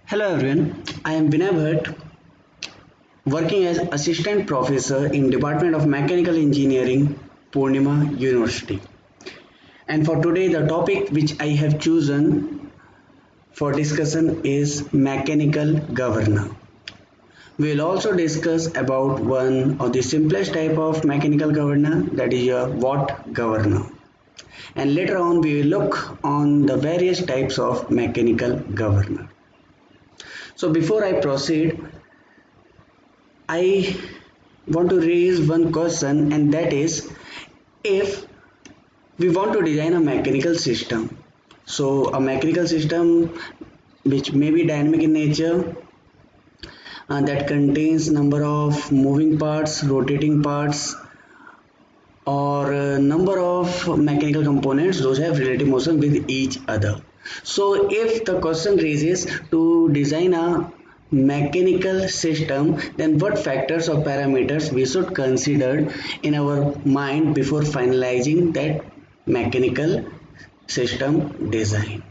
Hello everyone, I am Vinay Bhatt, working as Assistant Professor in Department of Mechanical Engineering, Purnima University. And for today, the topic which I have chosen for discussion is Mechanical Governor. We will also discuss about one of the simplest type of mechanical governor, that is your watt governor. And later on, we will look on the various types of mechanical governor. So before I proceed, I want to raise one question, and that is, if we want to design a mechanical system, so a mechanical system which may be dynamic in nature, that contains number of moving parts, rotating parts, or number of mechanical components, those have relative motion with each other. So if the question raises to design a mechanical system, then what factors or parameters we should consider in our mind before finalizing that mechanical system design.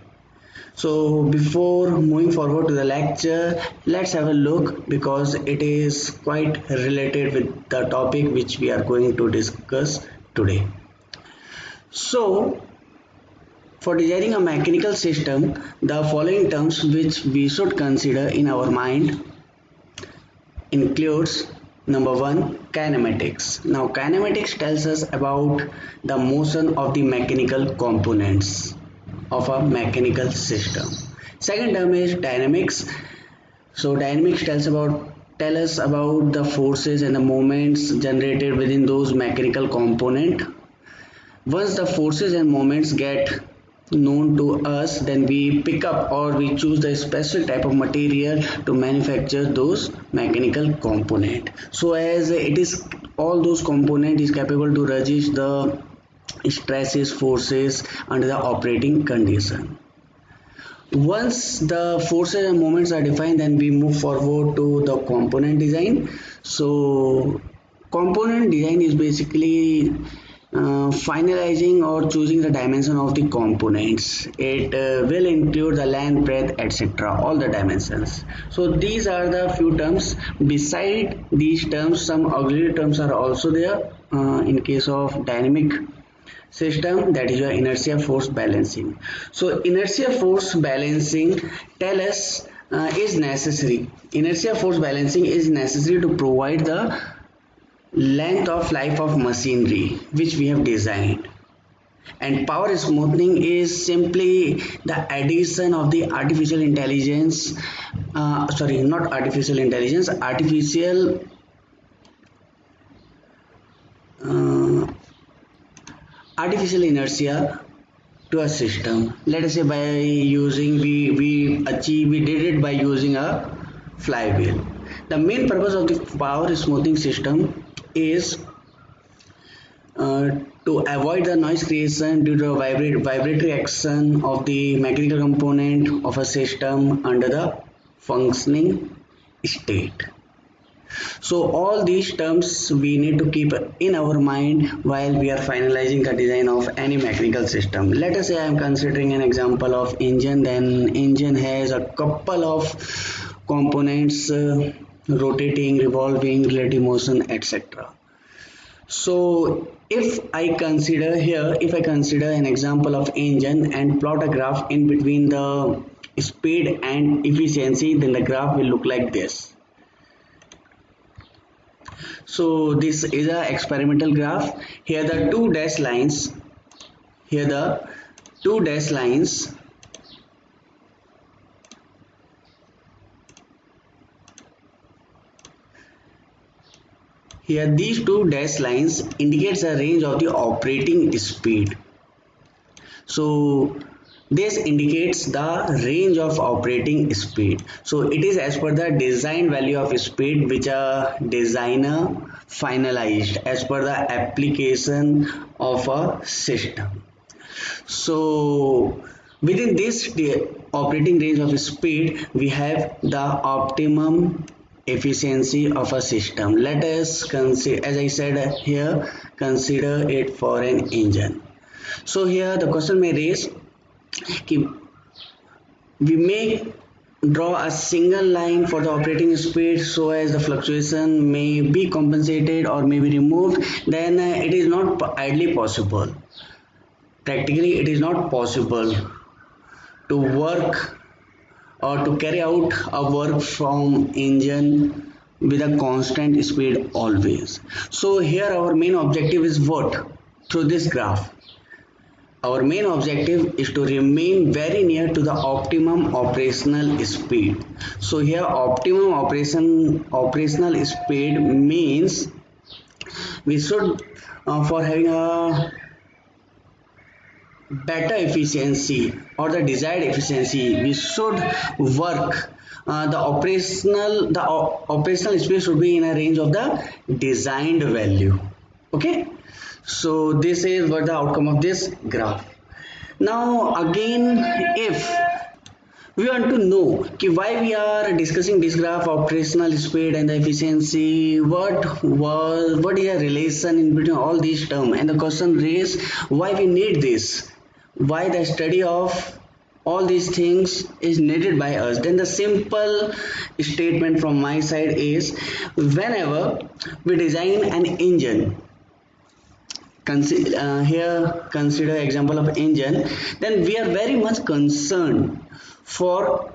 So before moving forward to the lecture, let's have a look because it is quite related with the topic which we are going to discuss today. So for designing a mechanical system, the following terms which we should consider in our mind includes number one, kinematics. Now kinematics tells us about the motion of the mechanical components of a mechanical system. Second term is dynamics. So dynamics tell us about the forces and the moments generated within those mechanical component. Once the forces and moments get known to us, then we pick up or we choose the specific type of material to manufacture those mechanical component. So as it is, all those component is capable to resist the stresses, forces under the operating condition. Once the forces and moments are defined, then we move forward to the component design. So component design is basically finalizing or choosing the dimension of the components. It will include the length, breadth, etc., all the dimensions. So these are the few terms. Beside these terms, some auxiliary terms are also there in case of dynamic system, that is your inertia force balancing. So inertia force balancing tell us is necessary. Inertia force balancing is necessary to provide the length of life of machinery which we have designed. And power smoothing is simply the addition of the artificial intelligence, sorry, not artificial intelligence, uh, artificial inertia to a system. Let us say by using we did it by using a flywheel. The main purpose of the power smoothing system is uh, to avoid the noise creation due to a vibratory action of the mechanical component of a system under the functioning state. So all these terms we need to keep in our mind while we are finalizing the design of any mechanical system. Let us say I am considering an example of engine. Then engine has a couple of components, rotating, revolving, relative motion, etc. So if I consider an example of engine and plot a graph in between the speed and efficiency, then the graph will look like this. So this is a experimental graph. Here the two dash lines, here the two dash lines here these two dash lines indicates a range of the operating speed. So this indicates the range of operating speed. So it is as per the design value of speed which a designer finalized as per the application of a system. So within this operating range of speed, we have the optimum efficiency of a system. Let us consider, as I said here, consider it for an engine. So here the question may raise, we may draw a single line for the operating speed so as the fluctuation may be compensated or may be removed, then it is not ideally possible. Practically, it is not possible to work or to carry out a work from engine with a constant speed always. So here our main objective is what? Through this graph, our main objective is to remain very near to the optimum operational speed. So here optimum operational speed means we should for having a better efficiency or the desired efficiency, we should work the operational speed should be in a range of the designed value. Okay, so this is what the outcome of this graph. Now again, if we want to know why we are discussing this graph, operational speed and the efficiency, what is a relation in between all these terms, and the question is why we need this, why the study of all these things is needed by us, then the simple statement from my side is whenever we design an engine, consider example of engine, then we are very much concerned for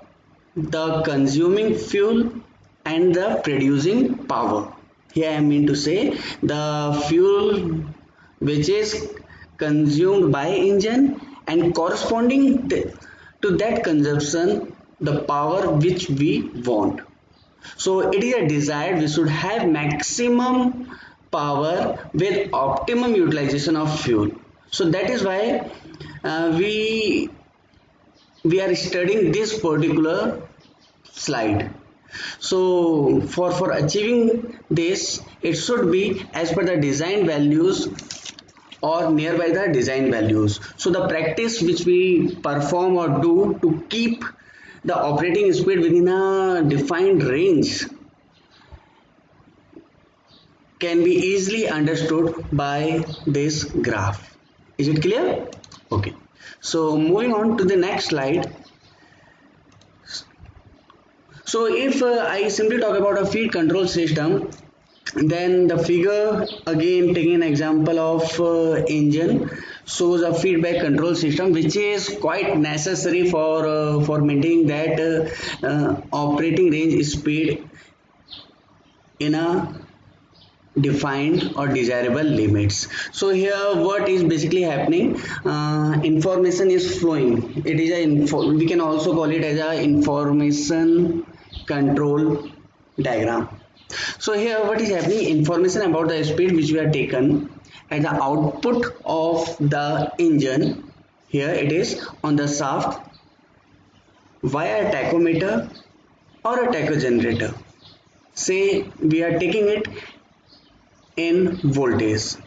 the consuming fuel and the producing power. Here I mean to say the fuel which is consumed by engine and corresponding to that consumption the power which we want. So it is a desired we should have maximum power with optimum utilization of fuel. So that is why we are studying this particular slide. So for achieving this, it should be as per the design values or nearby the design values. So the practice which we perform or do to keep the operating speed within a defined range can be easily understood by this graph. Is it clear? Okay. So moving on to the next slide. So if I simply talk about a feed control system, then the figure again taking an example of engine shows a feedback control system which is quite necessary for maintaining that operating range speed in a defined or desirable limits. So here what is basically happening, information is flowing. It is we can also call it as a information control diagram. So here what is happening, information about the speed which we are taken at the output of the engine, here it is on the shaft via a tachometer or a tacho generator. Say we are taking it in voltage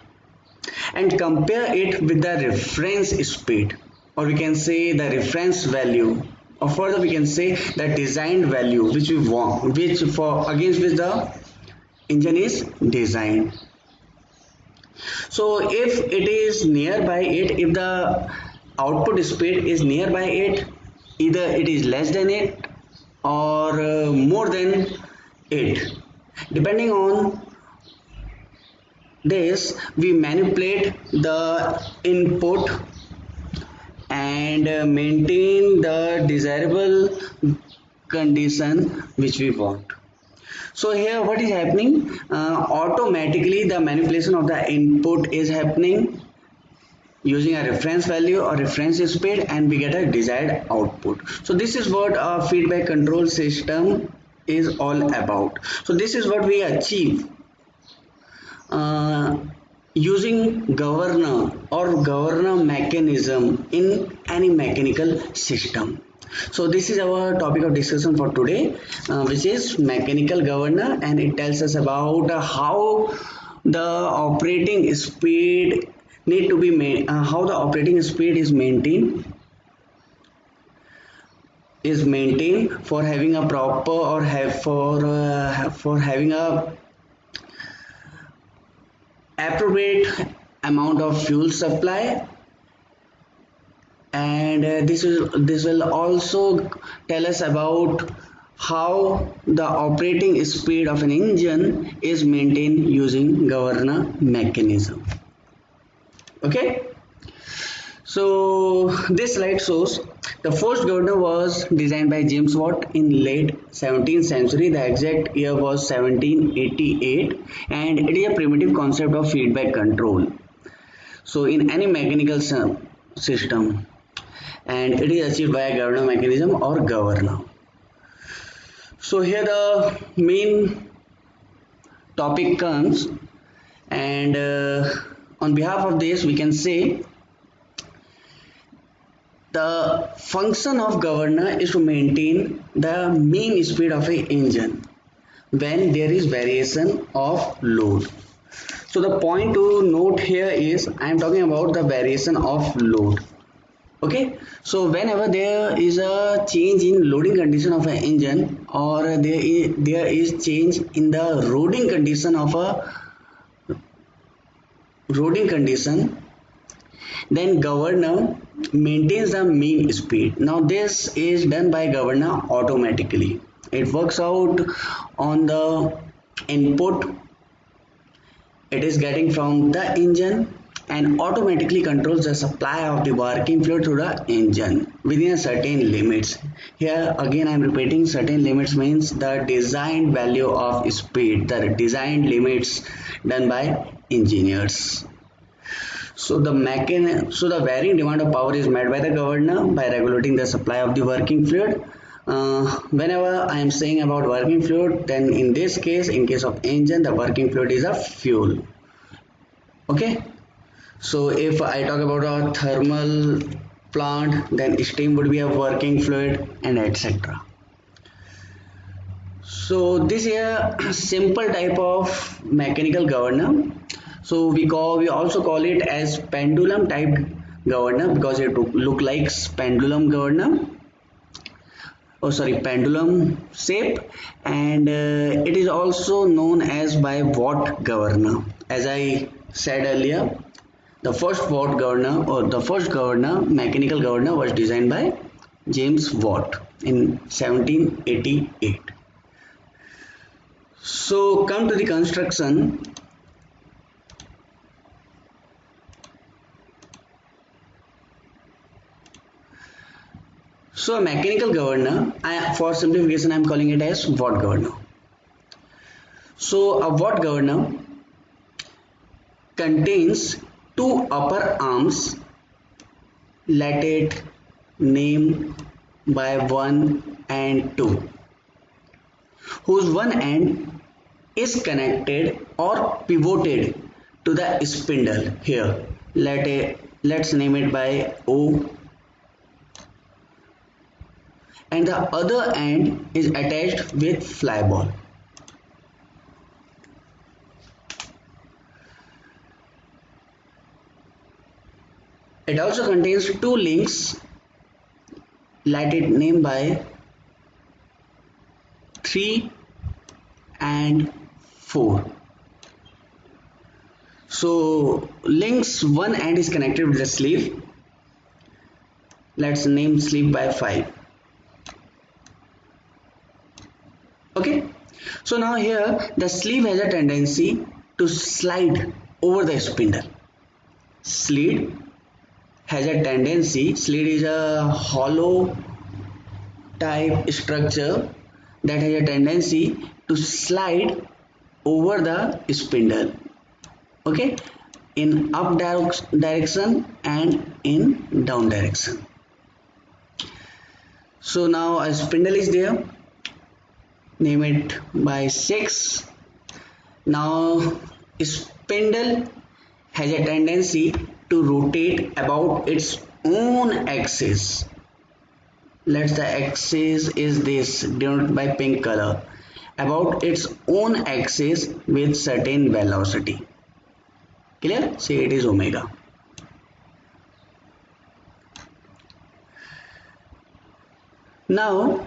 and compare it with the reference speed, or we can say the reference value, or further we can say the designed value which we want, which for against which the engine is designed. So if it is nearby it, if the output speed is nearby it, either it is less than it or more than it, depending on this we manipulate the input and maintain the desirable condition which we want. So here what is happening, automatically the manipulation of the input is happening using a reference value or reference speed, and we get a desired output. So this is what a feedback control system is all about. So this is what we achieve using governor or governor mechanism in any mechanical system. So this is our topic of discussion for today, which is mechanical governor, and it tells us about how the operating speed need to be made, how the operating speed is maintained for having a proper or for having a appropriate amount of fuel supply and this will also tell us about how the operating speed of an engine is maintained using governor mechanism. Okay, so this slide shows the first governor was designed by James Watt in late 17th century. The exact year was 1788, and it is a primitive concept of feedback control. So in any mechanical system, and it is achieved by a governor mechanism or governor. So here the main topic comes, and on behalf of this we can say the function of governor is to maintain the mean speed of an engine when there is variation of load. So the point to note here is I am talking about the variation of load. Okay, so whenever there is a change in loading condition of an engine, or there is change in the loading condition of a loading condition, then governor maintains the mean speed. Now this is done by governor automatically. It works out on the input it is getting from the engine and automatically controls the supply of the working fluid through the engine within a certain limits. Here again I am repeating, certain limits means the designed value of speed, the designed limits done by engineers. So the varying demand of power is met by the governor by regulating the supply of the working fluid. Whenever I am saying about working fluid, then in this case, in case of engine, the working fluid is a fuel. Okay. So if I talk about a thermal plant, then steam would be a working fluid, and etc. So this is a simple type of mechanical governor. So we also call it as pendulum type governor because it look like pendulum governor. Oh sorry, pendulum shape, and it is also known as by Watt governor. As I said earlier, the first Watt governor or the first governor, mechanical governor, was designed by James Watt in 1788. So come to the construction. So a mechanical governor, for simplification I am calling it as Watt governor. So a Watt governor contains two upper arms, let it name by 1 and 2, whose one end is connected or pivoted to the spindle. Here let's name it by O, and the other end is attached with fly ball. It also contains two links, let it name by 3 and 4. So links one end is connected with the sleeve, let's name sleeve by 5. Okay, so now here the sleeve has a tendency to slide over the spindle. Sleeve has a tendency, sleeve is a hollow type structure that has a tendency to slide over the spindle, okay, in up direction and in down direction. So now a spindle is there, name it by 6. Now spindle has a tendency to rotate about its own axis. Let's the axis is this, denoted by pink color, about its own axis with certain velocity. Clear? Say it is omega. Now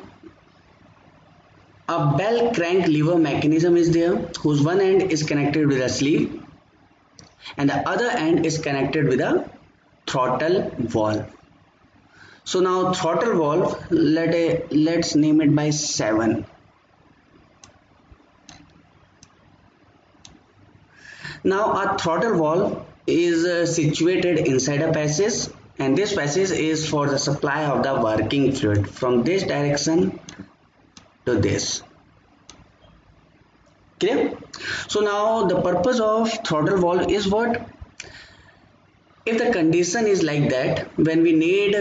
a bell crank lever mechanism is there, whose one end is connected with a sleeve and the other end is connected with a throttle valve. So now throttle valve, let's name it by 7. Now a throttle valve is situated inside a passage, and this passage is for the supply of the working fluid from this direction to this. Clear? So now the purpose of throttle valve is what? If the condition is like that, when we need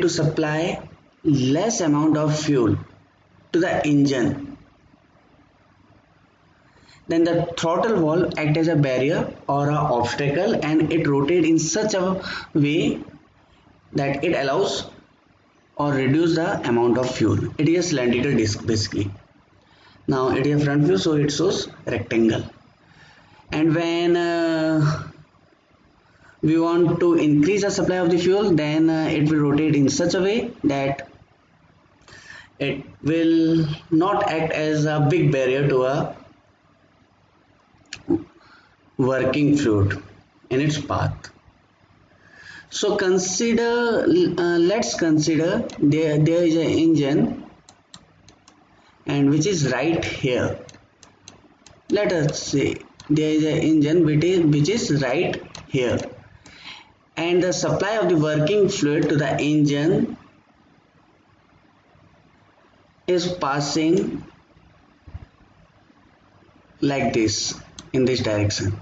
to supply less amount of fuel to the engine, then the throttle valve acts as a barrier or an obstacle, and it rotates in such a way that it allows or reduce the amount of fuel. It is a cylindrical disc basically. Now it is a front view, so it shows rectangle, and when we want to increase the supply of the fuel, then it will rotate in such a way that it will not act as a big barrier to a working fluid in its path. So let's consider there is an engine, and which is right here. Let us say there is an engine which is right here, and the supply of the working fluid to the engine is passing like this, in this direction.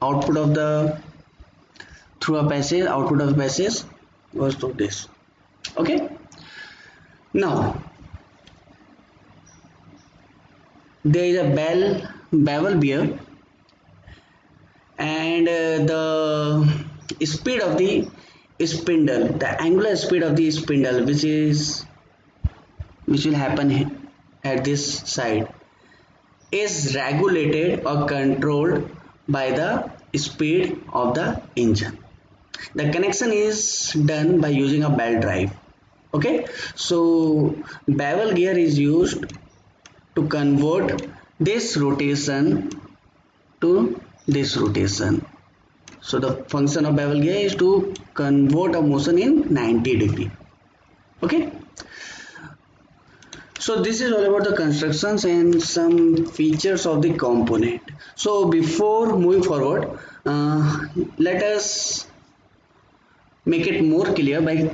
Output of the through a passage, output of the passage goes to this. Okay. Now there is a bevel beer, and the speed of the spindle, the angular speed of the spindle, which will happen at this side, is regulated or controlled by the speed of the engine. The connection is done by using a belt drive. Okay, so bevel gear is used to convert this rotation to this rotation. So the function of bevel gear is to convert a motion in 90 degree. Okay. So this is all about the constructions and some features of the component. So before moving forward, let us make it more clear by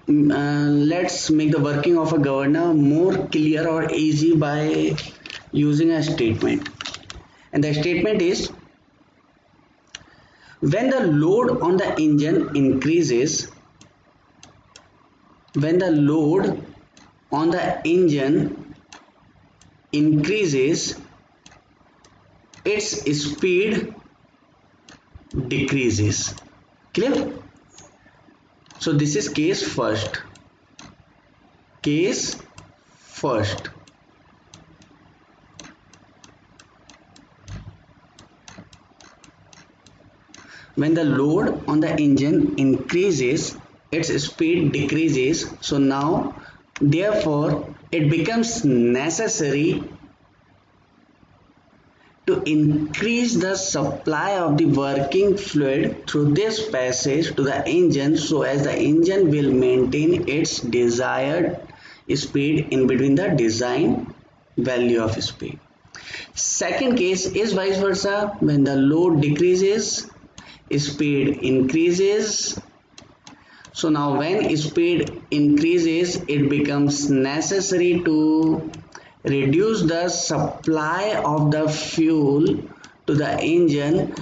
let's make the working of a governor more clear or easy by using a statement. And the statement is, when the load on the engine increases, when the load on the engine increases, its speed decreases. Clear? So this is case first. Case first. When the load on the engine increases, its speed decreases. So now, therefore, it becomes necessary to increase the supply of the working fluid through this passage to the engine, so as the engine will maintain its desired speed in between the design value of speed. Second case is vice versa. When the load decreases, speed increases. So now when speed increases, it becomes necessary to reduce the supply of the fuel to the engine,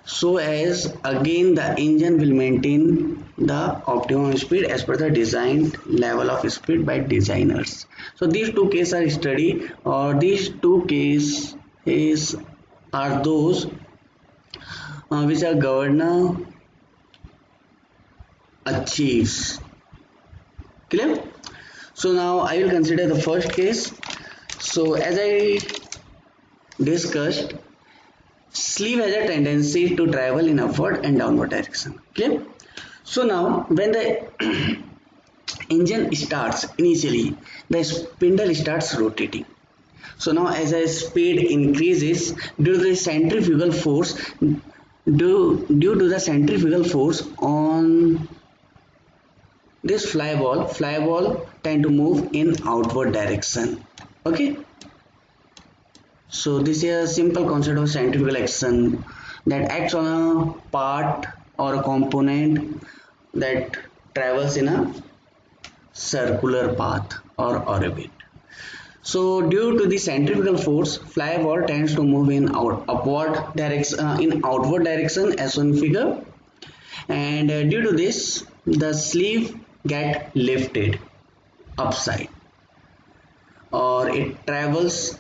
so as again the engine will maintain the optimum speed as per the designed level of speed by designers. So these two cases are studied, or these two cases are those which a governor achieves. Clear? So now I will consider the first case. So as I discussed, sleeve has a tendency to travel in upward and downward direction. Clear? So now when the engine starts, initially the spindle starts rotating. So now as the speed increases due to the centrifugal force, due to the centrifugal force on this fly ball tend to move in outward direction. Okay, so this is a simple concept of centrifugal action that acts on a part or a component that travels in a circular path or orbit. So due to the centrifugal force, fly ball tends to move in outward direction as shown in figure, and due to this the sleeve get lifted upside or it travels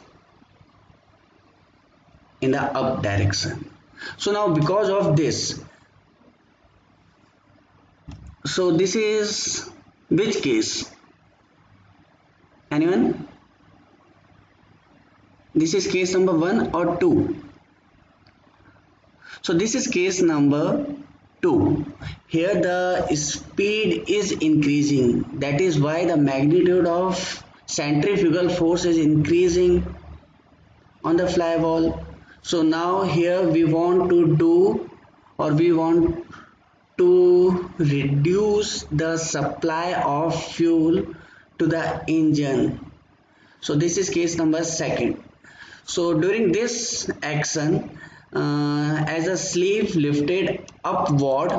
in the up direction. So now because of this, so this is which case? Anyone? This is case number 1 or 2? So this is case number 2. Here the speed is increasing, that is why the magnitude of centrifugal force is increasing on the fly ball. So now here we want to do, or we want to reduce the supply of fuel to the engine. So this is case number 2. So during this action, as the sleeve lifted upward,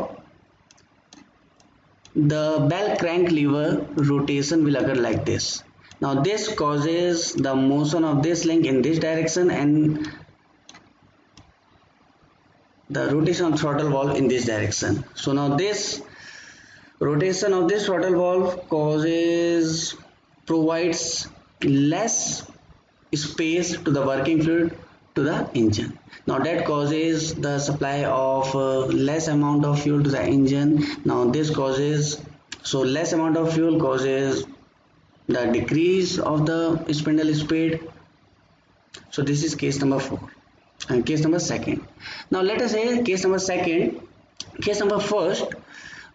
the bell crank lever rotation will occur like this. Now this causes the motion of this link in this direction and the rotation of throttle valve in this direction. So now this rotation of this throttle valve provides less space to the working fluid to the engine. Now that causes the supply of less amount of fuel to the engine. Now this causes, so less amount of fuel causes the decrease of the spindle speed. So this is case number 4 and case number 2. Now let us say case number 2. Case number 1,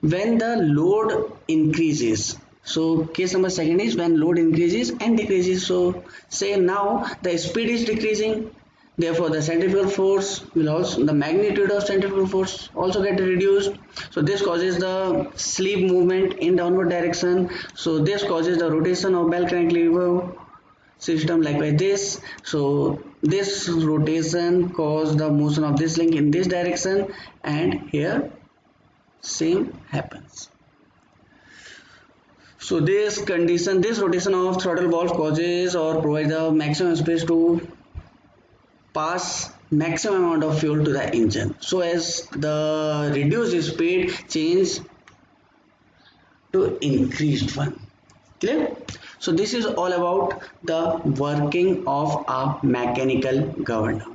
when the load increases. So case number 2 is when load increases and decreases. So say now the speed is decreasing, therefore the centrifugal force will also, the magnitude of centrifugal force also get reduced. So this causes the sleeve movement in downward direction. So this causes the rotation of bell crank lever system like this. So this rotation causes the motion of this link in this direction, and here same happens. So this condition, this rotation of throttle valve causes or provides the maximum space to pass maximum amount of fuel to the engine, so as the reduced speed change to increased one. Clear? So this is all about the working of a mechanical governor.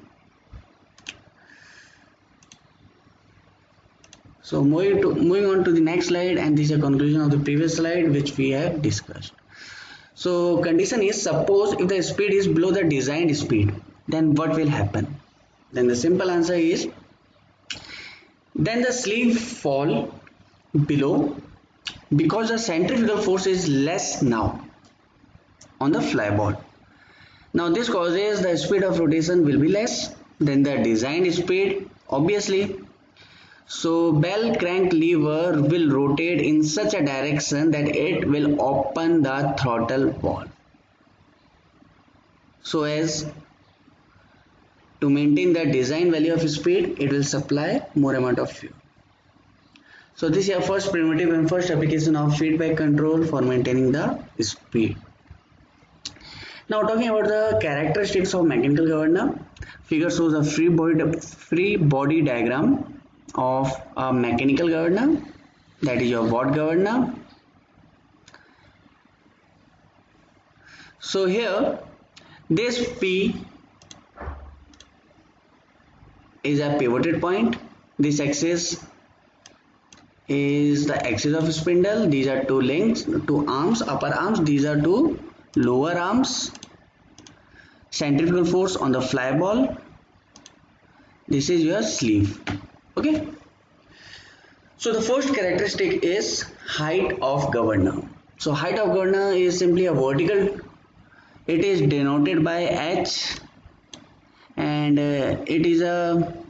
So moving on to the next slide, and this is a conclusion of the previous slide which we have discussed. So condition is, suppose if the speed is below the designed speed, then what will happen? Then the simple answer is, then the sleeve fall below because the centrifugal force is less now on the fly ball. Now this causes the speed of rotation will be less than the designed speed, obviously. So bell crank lever will rotate in such a direction that it will open the throttle valve, so as to maintain the design value of speed, it will supply more amount of fuel. So this is our first primitive and first application of feedback control for maintaining the speed. Now talking about the characteristics of mechanical governor, figure shows a free body diagram of a mechanical governor, that is your Watt governor. So here this P is a pivoted point, this axis is the axis of spindle, these are two links, two arms, upper arms, these are two lower arms, centrifugal force on the fly ball, this is your sleeve. Okay, so the first characteristic is height of governor. So height of governor is simply a vertical, it is denoted by H, and it is a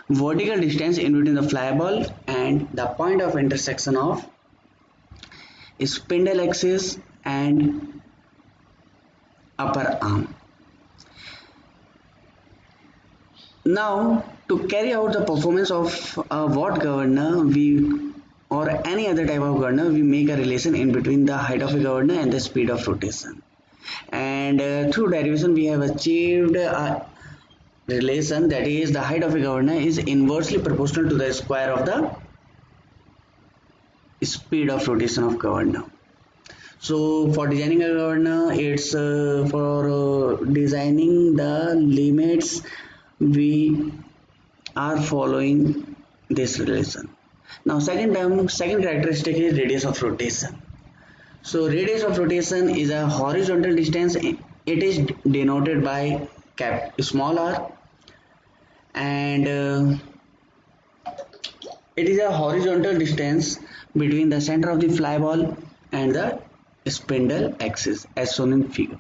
vertical distance in between the fly ball and the point of intersection of spindle axis and upper arm. Now, to carry out the performance of a watt governor, we or any other type of governor, we make a relation in between the height of a governor and the speed of rotation. And through derivation, we have achieved a relation, that is the height of a governor is inversely proportional to the square of the speed of rotation of governor. So for designing a governor, it's for designing the limits, we are following this relation. Now second characteristic is radius of rotation. So radius of rotation is a horizontal distance. It is denoted by small r, and it is a horizontal distance between the center of the fly ball and the spindle axis as shown in figure.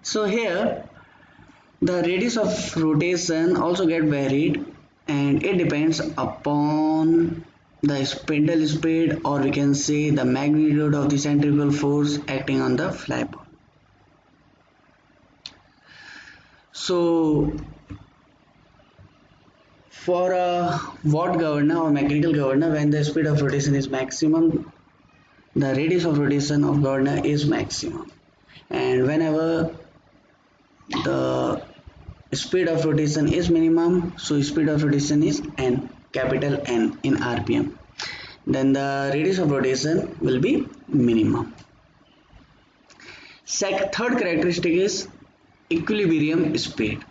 So here the radius of rotation also get varied, and it depends upon the spindle speed, or we can say the magnitude of the centrifugal force acting on the fly ball. So for a watt governor or mechanical governor, when the speed of rotation is maximum, the radius of rotation of governor is maximum, and whenever the speed of rotation is minimum, so speed of rotation is n, capital N in RPM, then the radius of rotation will be minimum. Third characteristic is equilibrium speed.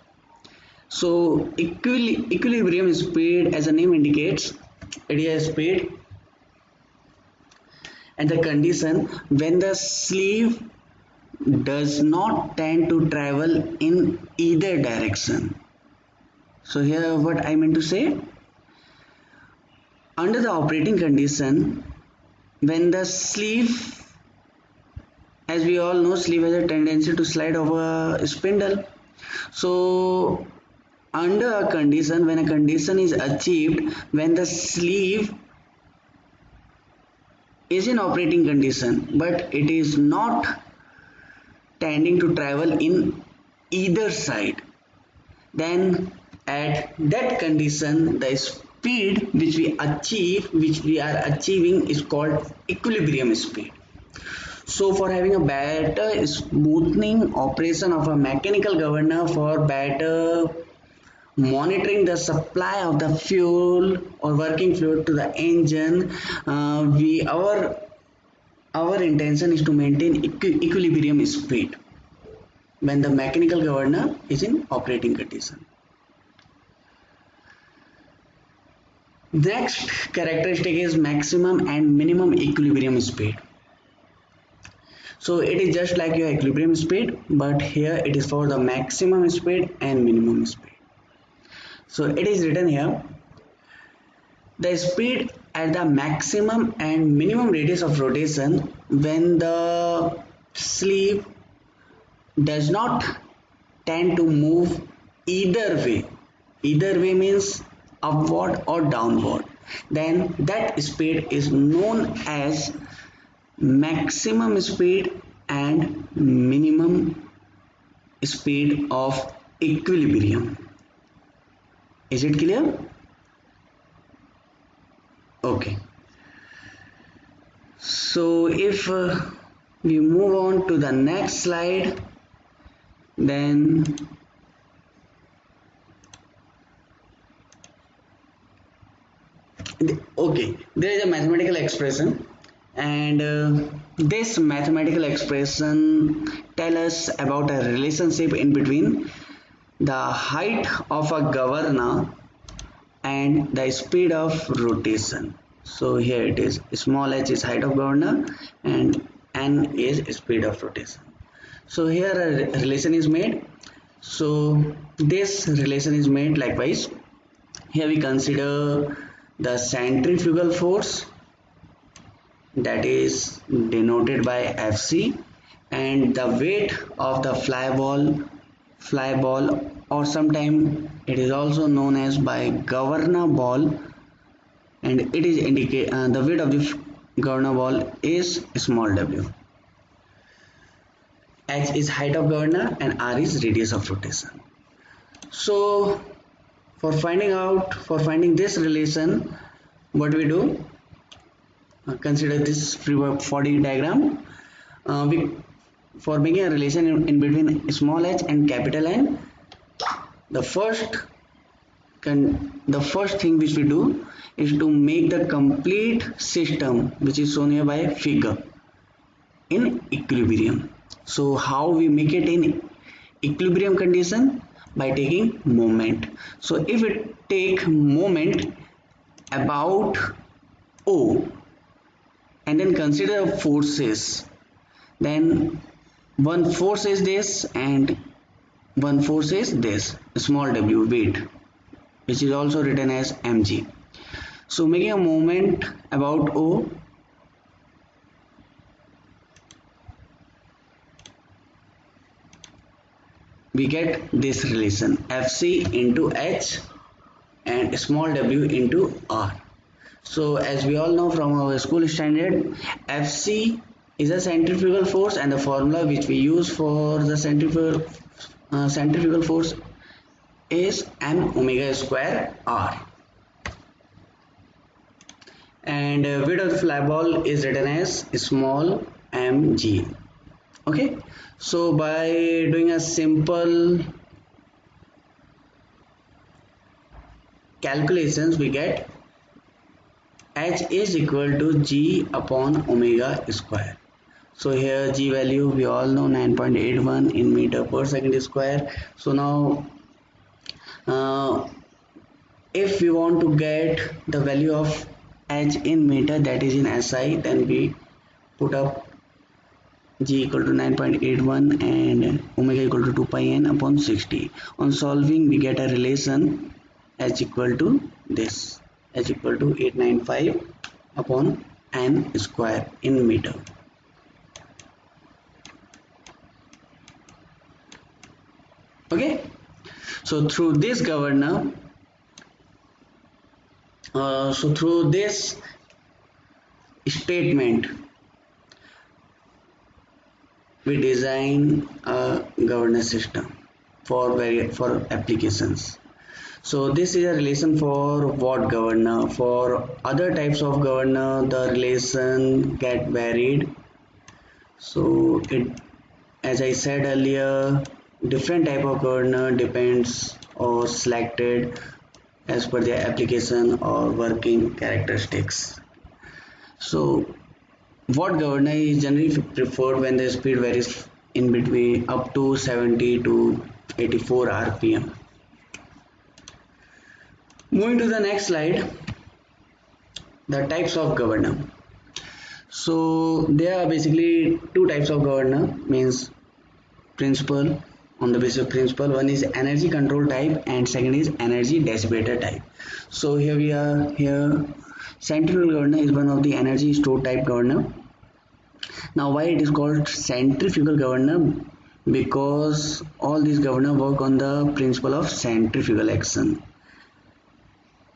So equilibrium speed, as the name indicates, it is a speed and the condition when the sleeve does not tend to travel in either direction. So here what I meant to say, under the operating condition, when the sleeve, as we all know, sleeve has a tendency to slide over a spindle. So under a condition, when a condition is achieved, when the sleeve is in operating condition but it is not tending to travel in either side, then at that condition the speed which we are achieving is called equilibrium speed. So for having a better smoothing operation of a mechanical governor, for better monitoring the supply of the fuel or working fluid to the engine, our intention is to maintain equilibrium speed when the mechanical governor is in operating condition. Next characteristic is maximum and minimum equilibrium speed. So it is just like your equilibrium speed, but here it is for the maximum speed and minimum speed. So it is written here, the speed at the maximum and minimum radius of rotation when the sleeve does not tend to move either way. Either way means upward or downward. Then that speed is known as maximum speed and minimum speed of equilibrium. Is it clear? Okay. So if we move on to the next slide, then okay, there is a mathematical expression, and this mathematical expression tells us about a relationship in between the height of a governor and the speed of rotation. So here it is, small h is height of governor and n is speed of rotation. So here a relation is made. So this relation is made likewise. Here we consider the centrifugal force, that is denoted by Fc, and the weight of the fly ball, or sometimes it is also known as by governor ball, and it is indicate the weight of the governor wall is small w. H is height of governor and R is radius of rotation. So for finding this relation, what we do, consider this free body diagram. For making a relation in between small h and capital N, the first thing which we do is to make the complete system, which is shown here by figure, in equilibrium. So how we make it in equilibrium condition? By taking moment. So if we take moment about O and then consider forces, then one force is this and one force is this, small w, weight, which is also written as mg. So making a moment about O, we get this relation Fc into H and small w into R. So as we all know from our school standard, Fc is a centrifugal force, and the formula which we use for the centrifugal force is m omega square R. And width of the fly ball is written as small mg. Okay, so by doing a simple calculations, we get H is equal to G upon omega square. So here G value we all know, 9.81 in meter per second square. So now if we want to get the value of H in meter, that is in SI, then we put up G equal to 9.81 and omega equal to 2 pi n upon 60. On solving, we get a relation H equal to this, H equal to 895 upon n square in meter. Okay, so through this governor, through this statement, we design a governor system for applications. So this is a relation for what governor. For other types of governor, the relation get varied. So it, as I said earlier, different type of governor depends or selected as per their application or working characteristics. So what governor is generally preferred when the speed varies in between up to 70 to 84 rpm. Moving to the next slide, the types of governor. So there are basically two types of governor, means principle, on the basis of principle. One is energy control type and second is energy dissipator type. So here we are, here centrifugal governor is one of the energy store type governor. Now why it is called centrifugal governor? Because all these governor work on the principle of centrifugal action,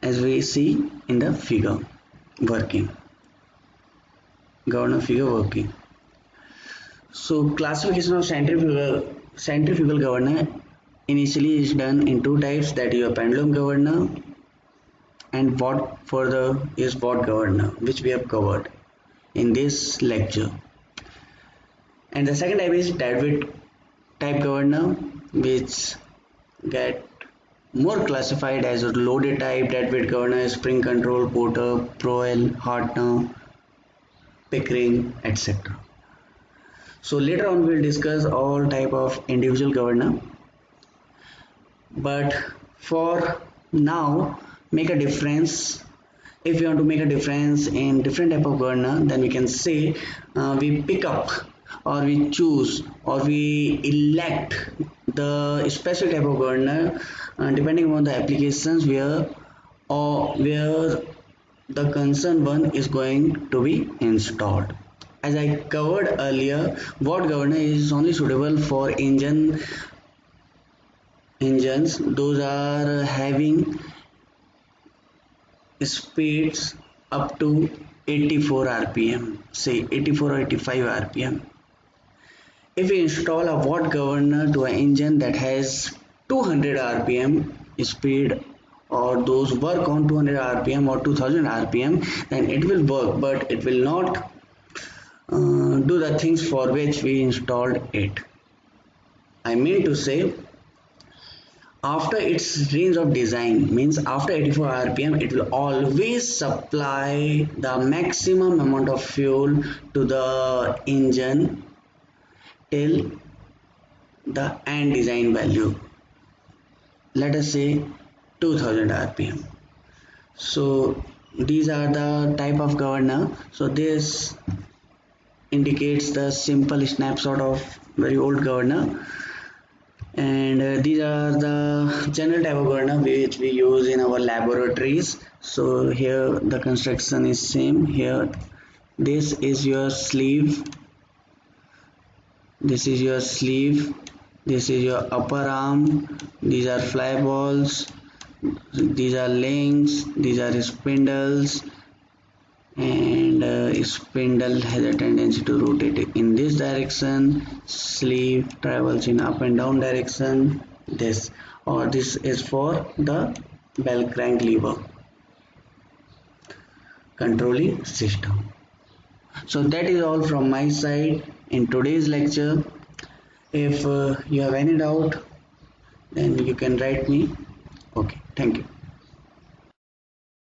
as we see in the figure working, governor figure working. So classification of centrifugal governor initially is done in two types, that is a pendulum governor and what further is Watt governor, which we have covered in this lecture. And the second type is deadweight type governor, which get more classified as a loaded type, deadweight governor, spring control, Porter, Proel, Hartner, Pickering, etc. So later on we'll discuss all type of individual governor, but for now make a difference. If you want to make a difference in different type of governor, then we can say we pick up or we choose or we elect the specific type of governor depending on the applications where the concerned one is going to be installed. As I covered earlier, Watt governor is only suitable for engines those are having speeds up to 84 rpm, say 84 or 85 rpm. If we install a watt governor to an engine that has 200 rpm speed, or those work on 200 rpm or 2000 rpm, then it will work, but it will not do the things for which we installed it. I mean to say, after its range of design, means after 84 rpm, it will always supply the maximum amount of fuel to the engine till the end design value, let us say 2000 rpm. So these are the type of governor. So this indicates the simple snapshot of very old governor, and these are the general type of governor which we use in our laboratories. So here the construction is same. Here this is your sleeve, this is your sleeve, this is your upper arm, these are fly balls, these are links, these are spindles, and spindle has a tendency to rotate in this direction, sleeve travels in up and down direction, this is for the bell crank lever controlling system. So that is all from my side in today's lecture. If you have any doubt, then you can write me. Okay, thank you.